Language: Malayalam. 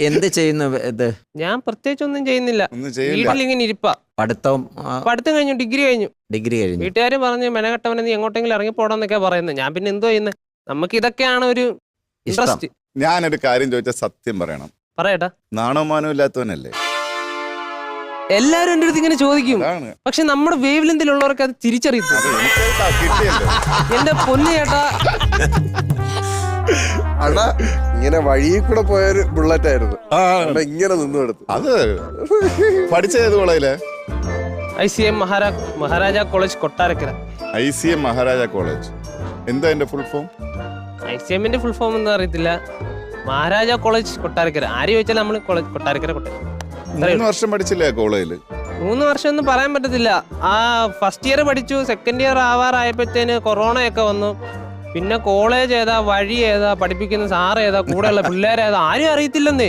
എന്ത് ചെയ്യുന്നു ഇത്? ഞാൻ പ്രത്യേകിച്ച് ഒന്നും ചെയ്യുന്നില്ല. വീട്ടിലിങ്ങനെ ഇരിപ്പാ. പഠിത്തം കഴിഞ്ഞു, ഡിഗ്രി കഴിഞ്ഞു. വീട്ടുകാർ പറഞ്ഞു മെനകെട്ടവനെ നീ എങ്ങോട്ടെങ്കിലും ഇറങ്ങി പോടാന്നൊക്കെ പറയുന്നത്. ഞാൻ പിന്നെ എന്തോ ചെയ്യുന്നത്, നമുക്ക് ഇതൊക്കെയാണ് ഒരു ഇൻട്രസ്റ്റ്. ഞാനൊരു കാര്യം ചോദിച്ചാൽ സത്യം പറയണം. പറയട്ടാ. നാണോമാനം ഇല്ലാത്തവനല്ലേ? എല്ലാരും എന്റെ അടുത്ത് ഇങ്ങനെ ചോദിക്കും, പക്ഷെ നമ്മുടെ വേവ് ലെന്തിലുള്ളവർക്ക് അത് തിരിച്ചറിയത്തില്ല. എന്റെ പൊന്നു ചേട്ടാ, അണ്ണാ ഇങ്ങനെ വഴിയിൽ കൂടെ പോയൊരു ബുള്ളറ്റ് ആയിരുന്നു. ഇങ്ങനെ നിന്നു എടുത്തു. അത് പഠിച്ചത് കോളേജിലെ ICM Maharaja college Kottarakkara. ICM Maharaja college എന്താ എന്റെ full form? ICM full form ഒന്നും അറിയത്തില്ല. മഹാരാജ കോളേജ് കൊട്ടാരക്കര. ആര് ചോദിച്ചാൽ നമ്മള് കോളേജ് കൊട്ടാരക്കര. 3 വർഷം പഠിച്ചില്ലേ കോളേജില്? 3 വർഷം ഒന്നും പറയാൻ പറ്റത്തില്ല. ആ ഫസ്റ്റ് ഇയർ പഠിച്ചു, സെക്കൻഡ് ഇയർ ആവാറായപ്പോഴത്തേന് കൊറോണയൊക്കെ വന്നു. പിന്നെ കോളേജ് ഏതാ, വഴി ഏതാ, പഠിപ്പിക്കുന്ന സാർ ഏതാ, കൂടെയുള്ള പിള്ളേരേതാ ആരും അറിയത്തില്ലെന്നേ.